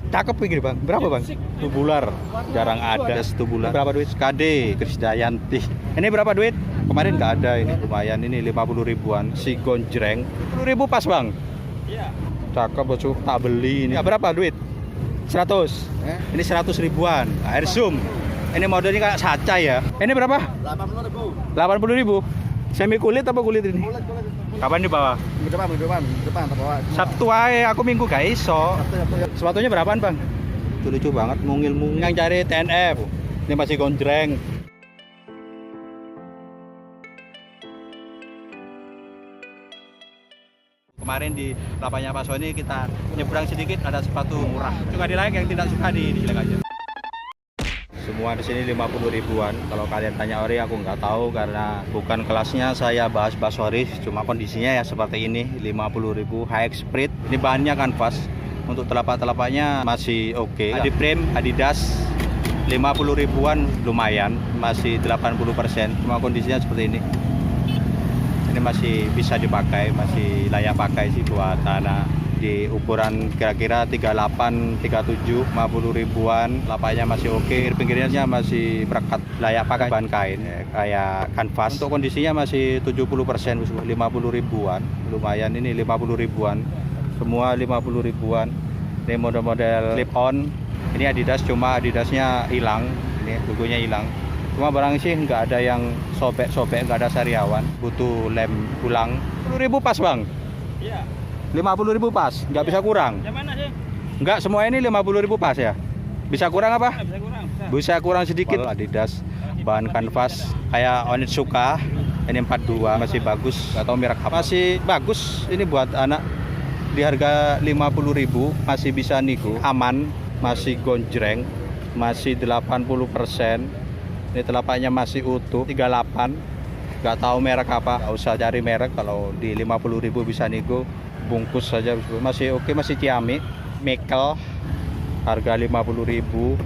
Cakep ini bang. Berapa bang? Tubular. Jarang ada tubular. Berapa duit? KD Krisdayanti. Ini berapa duit? Kemarin nggak ada ini. Lumayan ini 50 ribuan. Si gonjreng. 10 ribu pas bang. Iya. Cakep bosku. Tak beli ini. Ya, berapa duit? 100. Ini 100 ribuan. Air zoom. Ini modelnya kayak saca ya. Ini berapa? 80 ribu. 80 ribu. Semi kulit apa kulit ini? Kulit. Kapan dibawa? Depan bawa. Sabtu aja, aku minggu gak iso. Sabtu. Sepatunya berapaan bang? Lucu banget, mungil-mungil. Yang cari TNF, ini masih gonjreng. Kemarin di lapaknya Pak Sony kita nyebrang sedikit, ada sepatu murah. Suka di like, yang tidak suka di dislike aja. Semua di sini 50 ribuan. Kalau kalian tanya ori, aku nggak tahu karena bukan kelasnya. Saya bahas ori, cuma kondisinya ya seperti ini. 50 ribu high sprint. Ini bahannya kanvas. Untuk telapak-telapaknya masih oke. Di frame Adidas 50 ribuan lumayan, masih 80%. Cuma kondisinya seperti ini. Ini masih bisa dipakai, masih layak pakai sih buat anak. Di ukuran kira-kira 38, 37, 50 ribuan. Lapaknya masih oke, pinggirnya masih berekat, layak pakai bahan kain ya, kayak kanvas. Untuk kondisinya masih 70%, 50 ribuan. Lumayan ini 50 ribuan. Semua 50 ribuan. Ini model-model clip on. Ini Adidas, cuma Adidasnya hilang. Ini logonya hilang. Cuma barang sih nggak ada yang sobek-sobek, nggak ada sariawan. Butuh lem ulang. 10 ribu pas bang? Iya. 50 ribu pas, nggak bisa kurang. Yang mana sih? Nggak, semua ini 50 ribu pas ya. Bisa kurang apa? Bisa kurang. Bisa kurang sedikit. Adidas bahan kanvas kayak Onitsuka. Ini 42 masih bagus. Atau merek apa? Masih bagus. Ini buat anak di harga 50 ribu masih bisa nego. Aman, masih gonjreng, masih 80%. Ini telapaknya masih utuh. 38. Nggak tahu merek apa. Nggak usah cari merek. Kalau di 50 ribu bisa nego. Bungkus saja masih oke, masih ciamik. Mekel harga 50 ribu.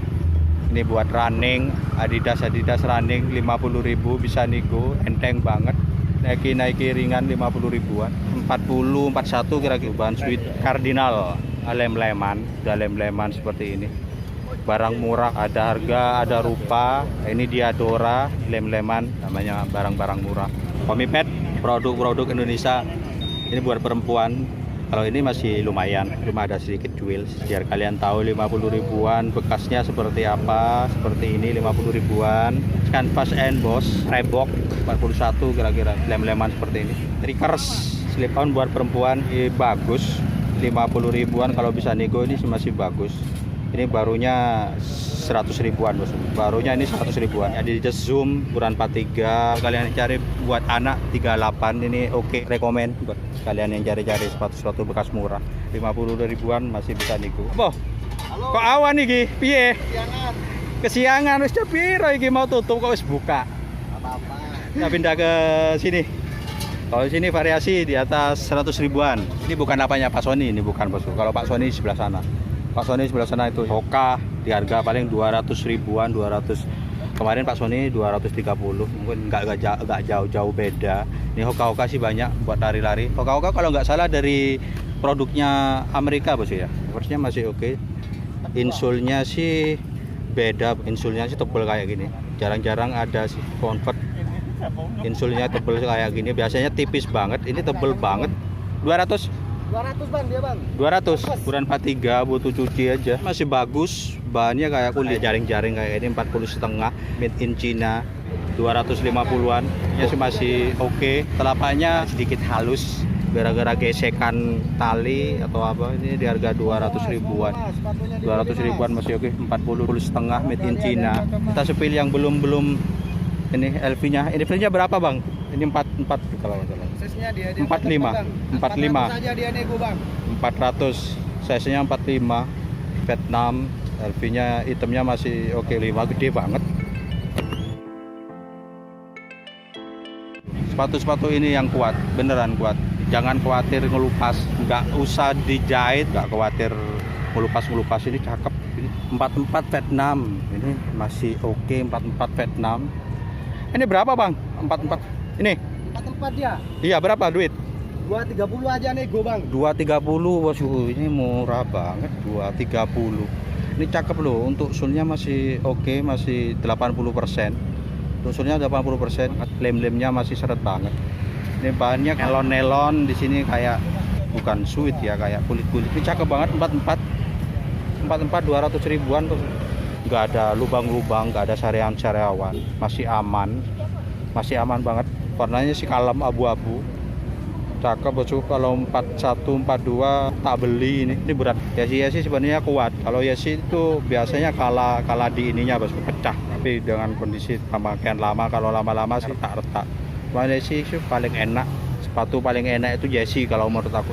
Ini buat running, Adidas running 50 ribu bisa nego, enteng banget. Nike ringan 50 ribuan. 40, 41 kira-kira. Bahan sweet Cardinal, lem-leman seperti ini. Barang murah, ada harga, ada rupa. Ini Diadora, lem-leman, namanya barang-barang murah. Komipet, produk-produk Indonesia. Ini buat perempuan. Kalau ini masih lumayan, cuma ada sedikit jual. Biar kalian tahu 50 ribuan bekasnya seperti apa. Seperti ini 50 ribuan. Canvas and Boss, Reebok 41 kira-kira. Lem-leman seperti ini. Trickers, slip on buat perempuan. Ini bagus. 50 ribuan kalau bisa nego, ini masih bagus. Ini barunya 100 ribuan bos. Barunya ini 100 ribuan. Adidas Zoom ukuran 43. Kalian cari buat anak 38 ini oke, rekomen buat kalian yang cari-cari sepatu-sepatu bekas murah. 50 ribuan masih bisa nego. Apa? Kok awan iki? Piye? Kesiangan wis piro iki mau tutup kok wis buka. Apa-apa. Kita pindah ke sini. Kalau sini variasi di atas 100 ribuan. Ini bukan apanya Pak Sony, ini bukan bosku. Kalau Pak Sony sebelah sana. Pak Sony sebelah sana itu Hoka di harga paling 200 ribuan, 200. Kemarin Pak Sony 230, mungkin nggak jauh-jauh beda. Ini Hoka sih banyak buat lari-lari. Hoka kalau nggak salah dari produknya Amerika bos ya. Harusnya masih oke. Insulnya sih beda, insulnya sih tebel kayak gini. Jarang-jarang ada sih convert. Insulnya tebel kayak gini, biasanya tipis banget. Ini tebel banget. 200 bang dia bang. 200 ukuran 43, butuh cuci aja. Masih bagus, bahannya kayak kulit jaring-jaring kayak ini. 40,5 made in China. 250-an ya sih masih oke. Telapaknya sedikit halus gara-gara gesekan tali atau apa. Ini di harga 200 ribuan. 200 ribuan masih oke. 40,5 made in China. Kita sepil yang belum ini LV-nya. Ini LV-nya berapa bang? Ini 44 kalau nggak salah. Size-nya dia 45. 45. saja dia nego bang. 400. Size-nya 45. Vietnam. LV-nya hitamnya masih oke. 5 gede banget. Sepatu-sepatu ini yang kuat, beneran kuat. Jangan khawatir ngelupas, nggak usah dijahit, nggak khawatir ngelupas. Ini cakep. Ini 44 Vietnam. Ini masih oke. 44 Vietnam. Ini berapa bang? 44. Ini? 44 dia. Iya berapa duit? 230 aja nego bang. 230 bos. Ini murah banget 230. Ini cakep loh, untuk sulnya masih oke, masih 80%. Untuk sulnya 80%, lem-lemnya masih seret banget. Ini bahannya nelon-nelon di sini kayak bukan suit ya, kayak kulit-kulit. Ini cakep banget 44 200 ribuan tuh. Nggak ada lubang-lubang, nggak ada sariawan-sariawan, masih aman banget. Warnanya sih kalem abu-abu, cakep bosku. Kalau 41 42 tak beli ini berat. Ya sih sebenarnya kuat. Kalau ya sih itu biasanya kalah di ininya bosku, pecah. Tapi dengan kondisi pemakaian lama, kalau lama-lama sih retak. Mana sih paling enak, sepatu paling enak itu Yesi kalau menurut aku.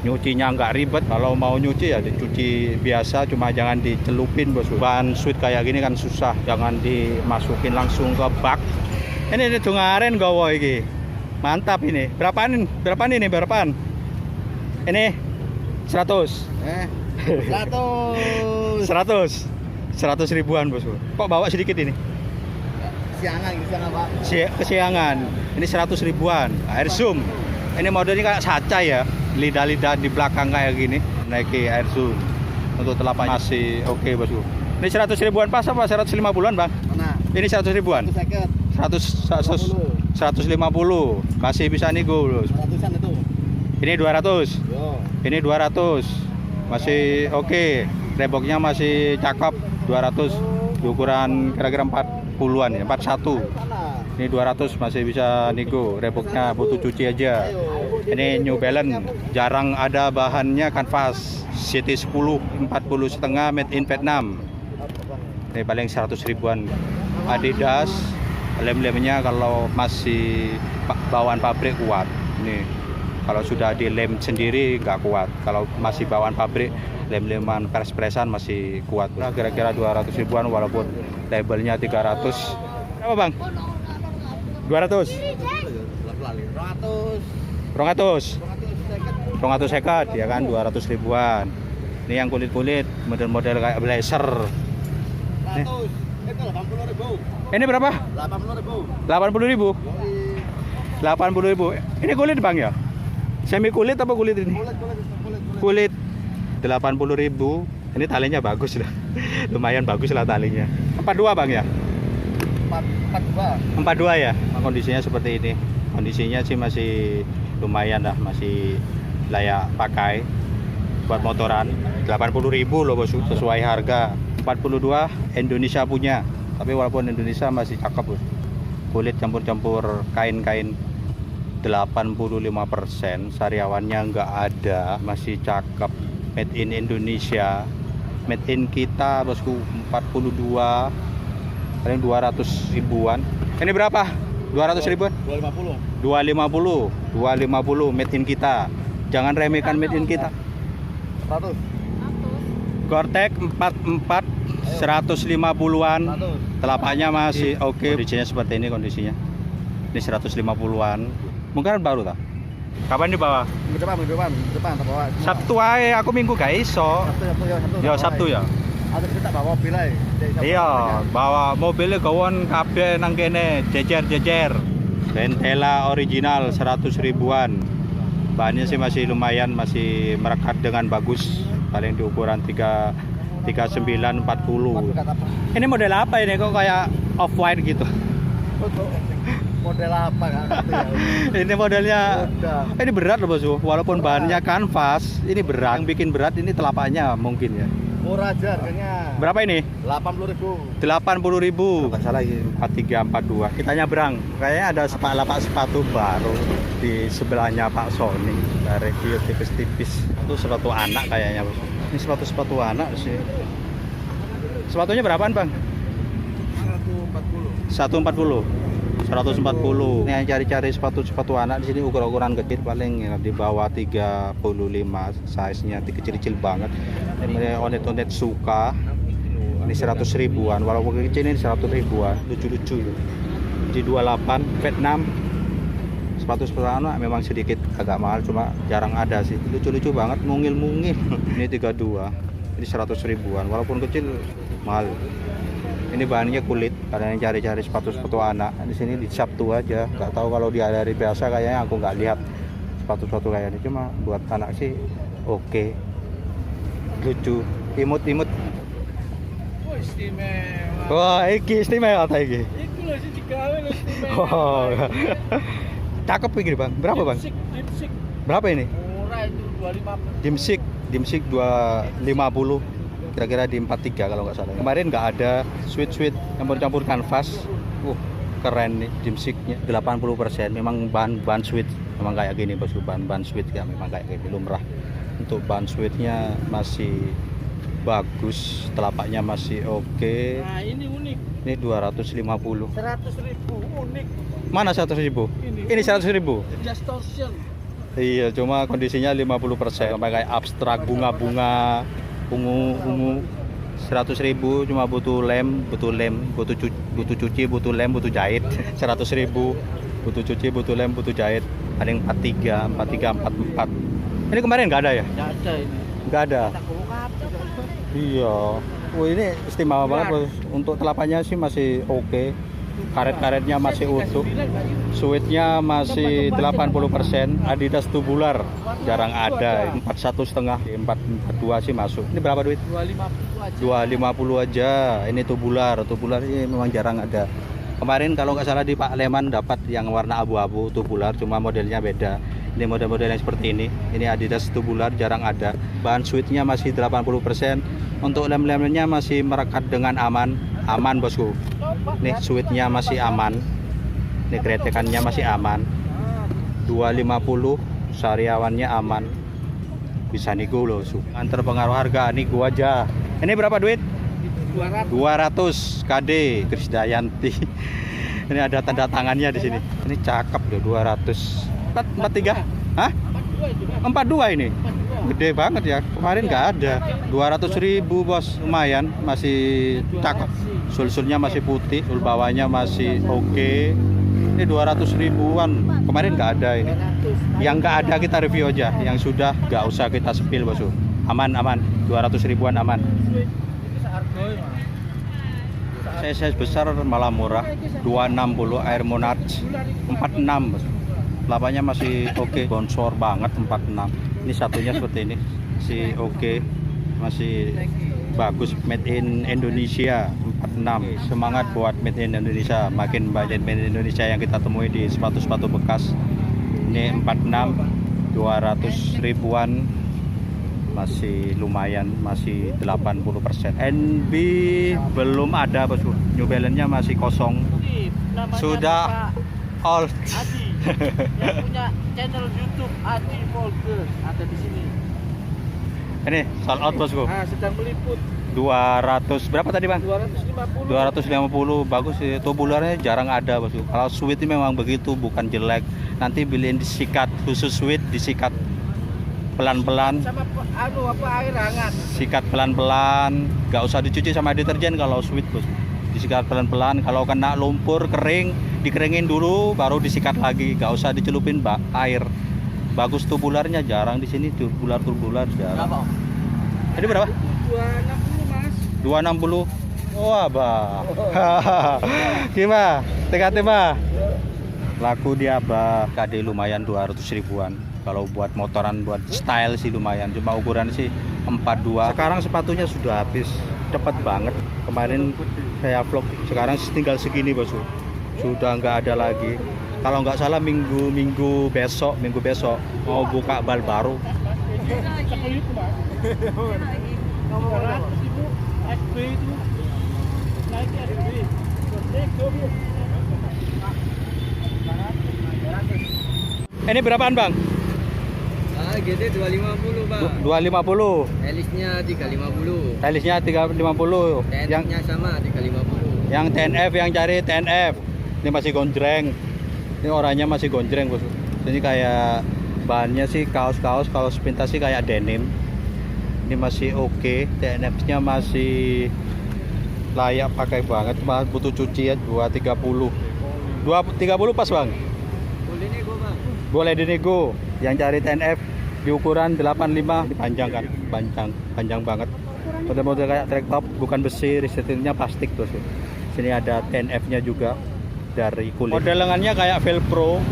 Nyucinya nggak ribet, kalau mau nyuci ya dicuci biasa, cuma jangan dicelupin bos. Ban suit kayak gini kan susah, jangan dimasukin langsung ke bak. Ini dungaren gawa iki. Mantap ini. Berapaan? Ini 100. 100 ribuan bos. Kok bawa sedikit ini? Siangan pak. Kesiangan. Ini 100 ribuan. Air zoom. Ini modelnya kayak saca ya. Lidah-lidah di belakang kayak gini. Naiki air zoom. Untuk telapaknya masih oke bosku. Ini 100 ribuan pas apa 150-an bang? Mana? Ini 100 ribuan. 150. Masih bisa nego loh. 100-an itu. Ini 200. Yo. Ini 200. Masih oke. Reboknya masih cakep. 200. Ukuran kira-kira 40-an ya, 41. Ini 200 masih bisa nego. Reboknya butuh cuci aja. Ini New Balance, jarang ada bahannya kanvas. CT10 40,5 made in Vietnam. Ini paling 100 ribuan. Adidas, lem-lemnya kalau masih bawaan pabrik kuat. Ini kalau sudah dilem sendiri nggak kuat. Kalau masih bawaan pabrik, lem-leman pres-presan masih kuat. Nah, kira-kira 200 ribuan walaupun labelnya 300. Berapa bang? 200. 200 sekat ya kan, 200 ribuan. Ini yang kulit-kulit, model-model kayak blazer. 80.000. Ini berapa? 80.000. 80 ribu. Ini kulit bang ya? Semi kulit apa kulit ini? Kulit 80 ribu. Ini talinya bagus lah. Lumayan bagus lah talinya. 42 bang ya? 42 ya? Kondisinya seperti ini. Kondisinya sih masih lumayan lah, masih layak pakai buat motoran. 80 ribu loh bos, sesuai harga. 42 Indonesia punya, tapi walaupun Indonesia masih cakep bos. Kulit campur-campur kain-kain 85%, sariawannya nggak ada, masih cakep. Made in Indonesia, made in kita bosku. 42 paling 200 ribuan. Ini berapa? 200 ribuan? 250 made in kita. Jangan remehkan made in kita. 100. Gore-Tex 44 150-an. Telapaknya masih oke. Kondisinya seperti ini kondisinya. Ini 150-an. Mungkin baru tak? Kapan dibawa? Depan bawa. Sabtu aja, aku minggu gak iso. Sabtu ya. Ada kita bawa mobil aja. Iya, bawa mobilnya gawon kabeh nang kene, jejer-jejer. Ventela original 100 ribuan. Bahannya sih masih lumayan, masih merekat dengan bagus. Paling di ukuran 39 40. Ini model apa ini kok kayak off white gitu? Model apa kan? Ini modelnya. Ini berat loh bos. Walaupun bahannya kanvas, ini berat. Yang bikin berat ini telapaknya mungkin ya. Murah aja harganya. Berapa ini? 80.000. 80.000. Enggak salah ini 43 42. Kita nyabrang. Kayaknya ada lapak sepatu baru di sebelahnya Pak Sony. Dari review tipis-tipis. Itu sepatu anak kayaknya, bos. Ini sepatu anak sih. Sepatunya berapaan, Bang? 140. 140. Ini yang cari-cari sepatu anak di sini ukuran kecil paling ya, di bawah 35 size-nya, kecil-kecil banget. Ini onet-onet suka. Ini 100 ribuan, walaupun kecil ini 100 ribuan. Lucu-lucu. Di 28 Vietnam. Sepatu anak memang sedikit agak mahal, cuma jarang ada sih. Lucu-lucu banget, mungil-mungil. Ini 32. Ini 100 ribuan, walaupun kecil mahal. Ini bahannya kulit. Kalian yang cari-cari sepatu anak di sini di Sabtu aja. Nggak tahu kalau di hari biasa kayaknya aku nggak lihat sepatu-sepatu kayak ini, cuma buat anak sih oke, lucu, imut-imut. Oh, istimewa. Wah, iki istimewa ta iki. Iku lho sing digawe lho istimewa. Oh. Cakep iki, Bang. Berapa, Bang? Dimsik. Berapa ini? Murah itu 250. Dimsik 250. Kira-kira di 43 kalau nggak salah. Kemarin nggak ada sweet campur-campur kanvas. Keren nih dimsiknya. 80% memang bahan sweet. Memang kayak gini, Bosku. Bahan sweet ya memang kayak gini, lumrah. Untuk bahan sweetnya masih bagus, telapaknya masih oke. Nah, ini unik. Ini 250. 100.000 unik. Mana 100.000? Ini 100.000. Distortion. Iya, cuma kondisinya 50%. Sampai kayak abstrak, bunga-bunga, ungu. 100.000 cuma butuh lem, butuh cuci, butuh lem, butuh jahit. 100.000 butuh cuci, butuh lem, butuh jahit. Ada yang 43, 44. Ini kemarin nggak ada ya? Nggak ada ini. Nggak ada. Tak bongkar. Iya. Wah, ini istimewa banget, Bos. Untuk telapaknya sih masih oke. Karet-karetnya masih utuh. Suitnya masih 80%. Adidas tubular jarang ada. 41,5, 442 sih masuk. Ini berapa duit? 250 aja. 250 aja. Ini tubular ini memang jarang ada. Kemarin kalau nggak salah di Pak Leman dapat yang warna abu-abu tubular, cuma modelnya beda. Ini model-model yang seperti ini. Ini Adidas tubular jarang ada. Bahan suitnya masih 80%. Untuk lem-lemnya masih merekat dengan aman, Bosku. Nih suitnya masih aman. Nih kretekannya masih aman. 250, sariawannya aman. Bisa nego loh, antar pengaruh harga nego aja. Ini berapa duit? 200 KD Krisdayanti. Ini ada tanda tangannya di sini. Ini cakep deh, 200. 43? Hah? 42 ini. Gede banget ya. Kemarin nggak ada. 200.000, Bos. Lumayan, masih cakep. Sul-sulnya masih putih, sul bawahnya masih oke. Ini 200 ribuan. Kemarin nggak ada ini. Yang nggak ada kita review aja. Yang sudah nggak usah kita spill, Bos. Aman. 200 ribuan aman. Size besar malah murah. 260 Air Monarch 46, Bos. Lapaknya masih oke, bonsor banget 46. Ini satunya seperti ini, si oke, masih bagus, made in Indonesia 46. Semangat buat made in Indonesia, makin banyak made in Indonesia yang kita temui di sepatu-sepatu bekas. Ini 46, 200 ribuan, masih lumayan, masih 80%. NB belum ada, Bos. New Balance-nya masih kosong. Sudah old. Adi yang punya channel YouTube Adi Volker ada di sini. Ini sold out, Bosku. Sedang meliput. 200 berapa tadi, Bang? 250. 250 bagus sih. Tubularnya jarang ada, Bosku. Kalau sweet ini memang begitu, bukan jelek. Nanti beliin disikat, khusus sweet disikat pelan-pelan. Sama air hangat. Sikat pelan-pelan, nggak usah dicuci sama deterjen kalau sweet, Bos. Disikat pelan-pelan, kalau kena lumpur kering dikeringin dulu baru disikat lagi, nggak usah dicelupin air. Bagus tubularnya, jarang di sini tubular jarang. Berapa? Ini berapa? 260, Mas. 260. Wah, Bah. Gimana? TKT, Bah. Laku dia, Bah. KD lumayan 200 ribuan. Kalau buat motoran, buat style sih lumayan. Cuma ukuran sih 42. Sekarang sepatunya sudah habis, cepet banget. Kemarin saya vlog, sekarang tinggal segini, Bos. Sudah nggak ada lagi. Kalau nggak salah minggu besok mau buka bal baru. Ini berapaan, Bang? GD 250, Bang. 250. Helisnya 350. Helisnya 350. TNF-nya sama 350. Yang TNF, yang cari TNF. Ini masih gonjreng. Ini orangnya masih gonjreng, Bos. Ini kayak bahannya sih kaos-kaos, kalau sepintas sih kayak denim. Ini masih oke. TNF-nya masih layak pakai banget. Cuma butuh cucian 230. 230 pas, Bang. Boleh nego, Bang. Boleh dinego. Yang cari TNF di ukuran 85. Ini panjang kan? Panjang banget. Model-model kayak track top, bukan besi, resletingnya plastik, Bos. Sini ada TNF-nya juga dari kulit. Model lengannya kayak Velcro,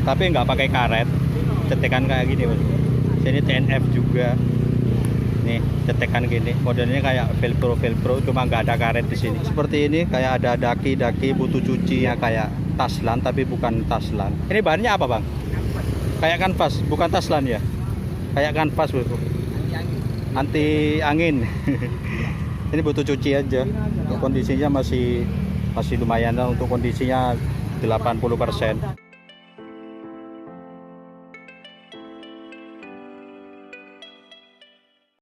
tapi nggak pakai karet. cetekan kayak gini bos. Sini TNF juga. Nih cetekan gini, modelnya kayak velcro cuma nggak ada karet di sini. Seperti ini kayak ada daki butuh cuci ya kayak taslan tapi bukan taslan. Ini bahannya apa bang? Kayak kanvas, bukan taslan ya? Kayak kanvas bos. Anti angin. Ini butuh cuci aja. Kondisinya masih lumayan lah untuk kondisinya 80%.